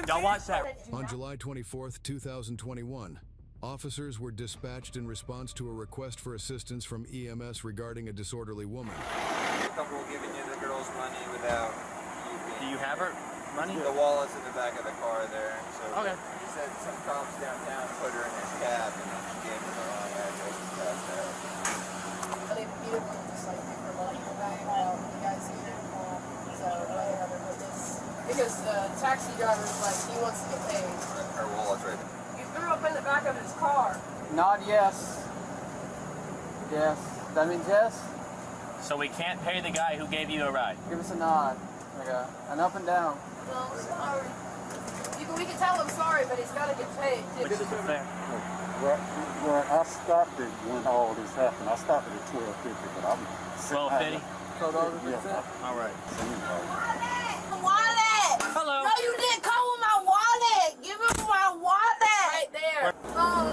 Y'all watch that. On July 24th, 2021, officers were dispatched in response to a request for assistance from EMS regarding a disorderly woman. Comfortable giving you the girl's money without you being... Do you have her money? The wallet's in the back of the car there. So okay. He said some cops downtown put her in his cab and then she gave him the wrong address and passed out. They immediately just like give her money back. You guys here. So whatever with this. Because the taxi driver's like, he wants to get paid. Her wallet's right there. You threw up in the back of his car. Nod yes. Yes. That means yes? So we can't pay the guy who gave you a ride. Give us a nod. Like an up and down. No, I'm sorry. We can tell him sorry, but he's got to get paid. Which is fair. Well, I stopped it when all this happened. I stopped it at 12:50, but I'm... 12:50? Yeah. All right. Wallet! Hello. No, you didn't come with my wallet. Give him my wallet. Right there. Oh,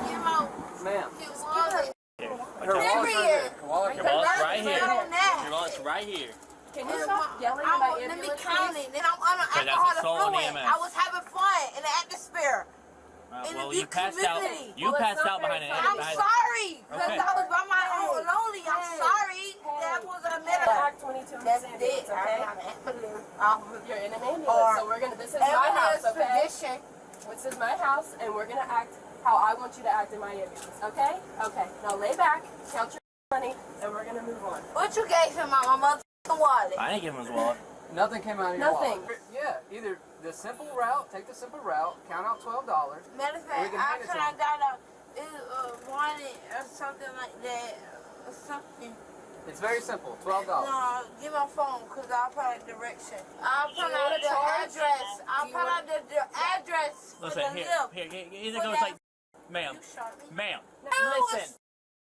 give out. Ma'am. His wallet. Her wallet's Your wallet's right here. Not on that. Your wallet's right here. Can you stop yelling about Let me ambulance, count please? it. Then I'm under Okay, that's alcohol assault on fluid. EMS. I was having fun in the atmosphere. In Well, the you passed out. community. You Well, passed it's out not behind an very I'm behind- sorry, because Okay. I was by my own lonely. I'm Hey. sorry. Hey. That was a You're minute. Act 22 in That's this it. ambulance, okay? I'm not an ambulance. You're in an ambulance, Or so we're gonna. This is my house, okay? Tradition. This is my house, and we're gonna act how I want you to act in my ambulance, okay? Okay. Now lay back, count your money, and we're gonna move on. What you gave him, my mother's wallet? I didn't give him his wallet. Nothing came out of your Nothing. wallet. Yeah, either the simple route, take the simple route, count out $12. Matter of We fact, can I hand it to could have got a wallet or something like that. Or something. It's very simple, $12. No, give my phone because I'll put out direction. I'll put you out wanna the charge? address. I'll Do you put out want- the address for Listen, the lift. here, either For goes that- like, ma'am, You shot me. ma'am, No,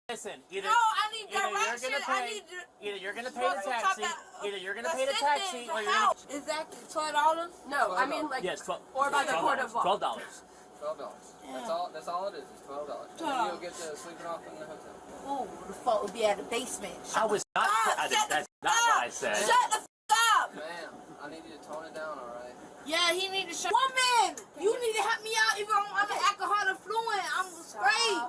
listen, either, No, I need either you're direction. gonna I pay, need to. either you're gonna pay the taxi, either you're gonna pay the taxi, or you're gonna, Help. Exactly, $12. No, I mean like. yes, 12, Or by the court of law. $12. $12. That's all it is. It's $12. And $12. you'll get to sleeping off in the hotel. Ooh, the fuck would be at the basement. I was not, that's not what I said. Shut the f up. Ma'am, I need you to tone it down, all right? Yeah, he need to shut. Woman, you need to help me out. Even though I'm an alcohol affluent, I'm straight.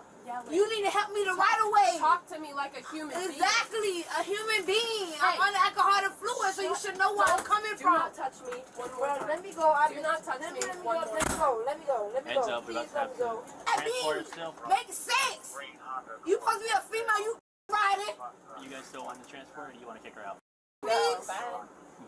You need to help me the right away. Talk to me like a human being. Exactly, a human being. I'm Hey. under alcohol affluent, so you should know where I'm coming Do from. not touch me one more Well, time. let me go. Do not touch me Let me one go. more Let me go. Let me go. Let me Heads go. up, we Please about to let have me go. to transport her still. Make sense. You supposed to be a female. You riding. You guys still want to transport her, or do you want to kick her out? Please.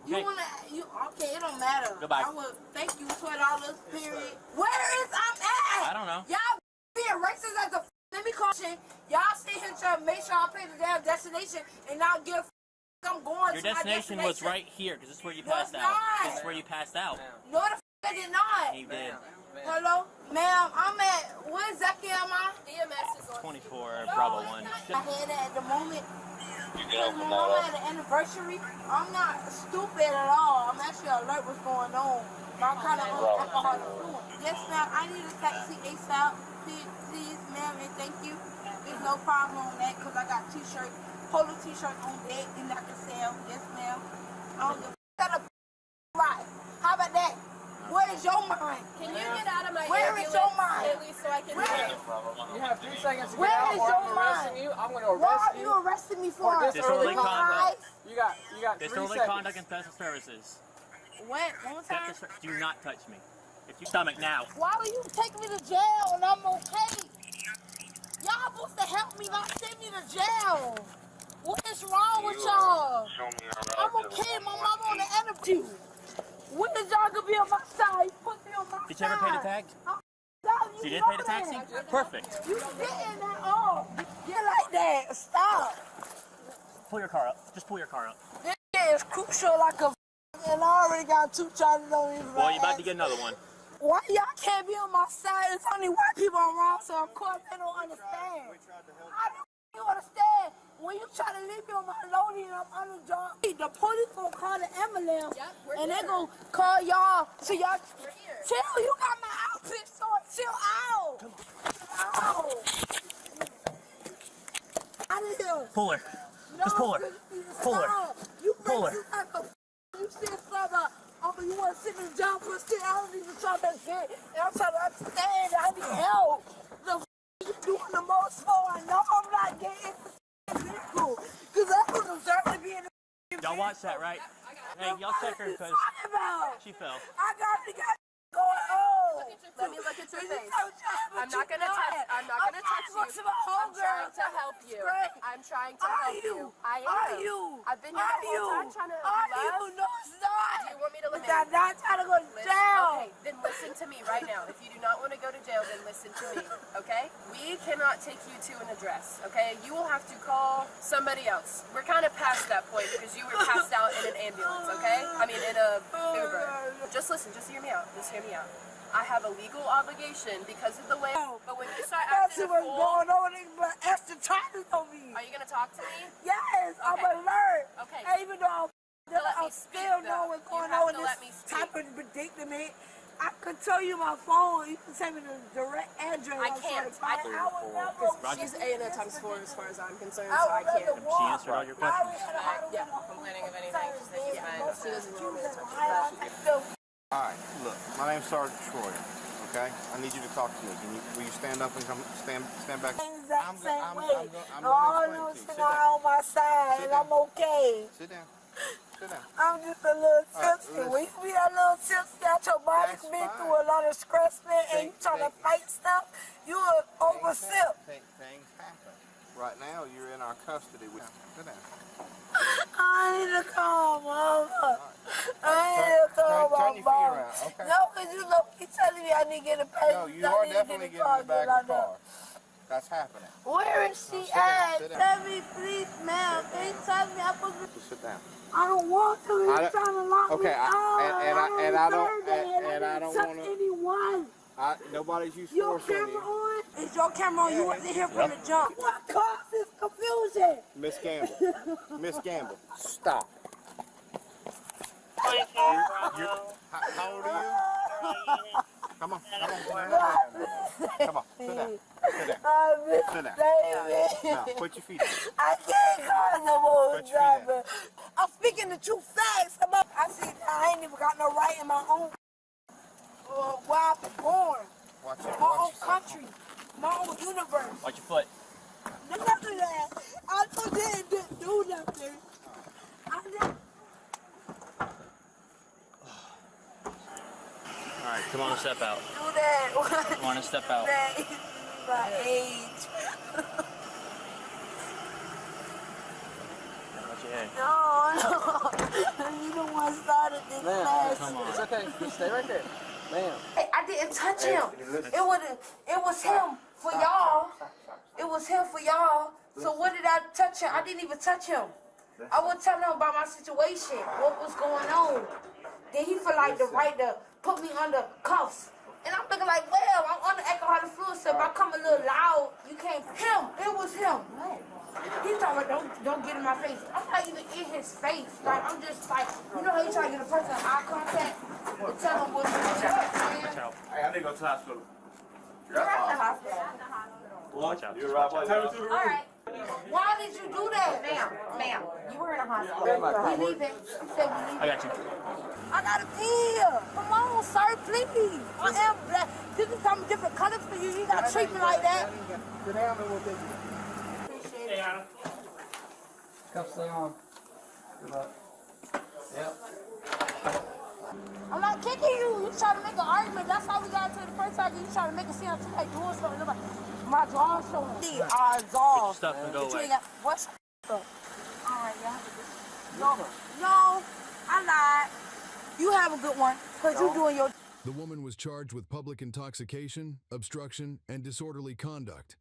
You Okay. wanna? You okay? It don't matter. Goodbye. I will thank you $12. Period. Where is I'm at? I don't know. Y'all being racist as a. Let me caution. Y'all sit here trying to make sure I pay the damn destination and not give. I'm going Your to my destination was right here, because this is where you No, passed it's out. not. This is where you passed out. No, the I did not. You did. Hello, ma'am. I'm at. Where exactly am I? EMS is on. 24, Bravo 1. I had at the moment. Because when I'm at an anniversary, I'm not stupid at all. I'm actually alert what's going on. But I'm kind of on alcohol affluent. Yes, ma'am. I need a taxi ASAP. Please, ma'am, and thank you. There's no problem on that because I got t-shirt, polo t-shirt on deck and I can sell. Yes, ma'am. I don't give a right. How about that? Where is your mind? Can you get out of my Where is your ambulance, mind? at least so I can Where? You have 3 seconds to Where get out, is or your I'm arresting mind? you. I'm going to What arrest are you. you arresting me for? Disorderly conduct. You got 3 Disorderly seconds. conduct and special services. What? One more time? Do not touch me. If you stomach now. Why would you take me to jail and I'm okay? Y'all supposed to help me, not send me to jail. What is wrong with y'all? I'm okay. My mama on the interview. When is y'all gonna be on my side? You put me on my side. Did you ever pay the tag? You You did know pay the taxi? that. Perfect. You sitting that off. Get like that. Stop. Pull your car up. Just pull your car up. This shit is crucial like a and I already got 2 charges on me. Well, you're about to get another one. Why y'all can't be on my side? It's only white people around, so of course they don't understand. How do you understand? When you try to leave me on my loading and I'm under job, the police gonna call the ambulance and they gonna call y'all. So y'all chill. You got my outfit, so chill out. Ow. Out of here. Pull her. No, Just pull her. you Pull her. stop. You Pull her. racist like a you said something. Oh, you want want to sit in the job for a shit. I don't even try that shit. And I'm trying to understand. I need help. The f you doing the most for? I know I'm not getting vehicle. Because I don't deserve to be in the Y'all watch that, right? Hey, y'all check her because she fell. I got going on. Let me look at your face. I'm not gonna touch you. I'm trying to help you. I'm trying to help you. I am. I've been here the whole time trying to love. No, it's not. Do you want me to listen? I'm not trying to go to jail. Okay, then listen to me right now. If you do not want to go to jail, then listen to me, okay? We cannot take you to an address, okay? You will have to call somebody else. We're kind of past that point because you were passed out in an ambulance, okay? I mean, in a Uber. Just listen, just hear me out. Just hear me out. I have a legal obligation because of the way, but when you start acting a what's fool, going on, but extra charges on me. are you going to talk to me? Yes, I'm Okay. alert. Okay. And even though let me I'm speak, still though. know what's You going have on to in let me this speak. type of predicament, I could tell you my phone. You can send me the direct address. I can't. She's A and A times 4 as far as I'm concerned, I so I can't. She answered all your questions. Yeah, complaining of anything. She said she's fine. She doesn't know me as much as that. All right, look, my name's Sergeant Troyer. Okay, I need you to talk to me. Will you stand up and stand back? Exact same way. I'm No, going no, to sit explain to you. Sit down down. on my side, Sit and down. I'm okay. Sit down. Sit down. I'm just a little All right, tipsy. listen. We be a little tipsy. Got your body's That's been fine. through a lot of stress, man, and you trying to fight stuff. You a oversip. Things happen. Right now, you're in our custody. Sit down. I need to call mama. I need to call Turn my your feet mom. around, okay? No, because you look, you telling me I need to get a patient. No, you are definitely getting in the back of the car. That's happening. Where is she sit down, at? sit down. Tell me, please, ma'am. Can you tell me I'm supposed to... So sit down. I don't want to. He's I don't- trying to lock okay, me out. I don't touch wanna- anyone. Nobody's used Your force on camera you. on? Is your camera on? You wasn't here from the jump. What causes confusion? Miss Gamble. Miss Gamble, stop. How old are you? Come on. Come on, sit down. Sit down. I miss Sit down. David. Now, put your feet down. I can't call no more Put your feet driver. I'm speaking the true facts. I see I ain't even got no right in my own where I was born. Watch it. My own Watch country. My own universe. Watch your foot. None of that. I just didn't do nothing. I didn't. All right, come on, step out. Do that. Come on and step out. That is my age. Watch your head. No. You the one started this class. Come on. It's okay. Just stay right there. Ma'am. I didn't touch him. It was him for y'all. It was him for y'all. So what did I touch him? I didn't even touch him. I was telling him about my situation, what was going on. Then he feel like the right to put me under cuffs. And I'm thinking like, well, I'm under alcoholic fluid, so if I come a little loud, you can't. Him. It was him. He's talking about don't get in my face. I'm not even in his face. Like, I'm just like, you know how you try to get a person eye contact and tell them what's going on? Hey, I need to go to the hospital. You're at the hospital. Watch out. You're right. Tell me to the room. All right. Why did you do that? Ma'am, you were in a hospital. We leaving. You said we leaving. I got you. I gotta pee. Come on, sir, please. I am black. This is some different colors for you. You gotta treat me like that. Sit down and we'll take you. Appreciate it. Cuffs stay on. Good luck. Yep. I'm not kicking you. You trying to make an argument. That's how we got to the first time. You trying to make it seem like you like doing something. Like, my draw's showing. The eyes off. Stuff and go away. What's up? All right, y'all. No, I'm not. You have a good one, because you doing your... The woman was charged with public intoxication, obstruction, and disorderly conduct.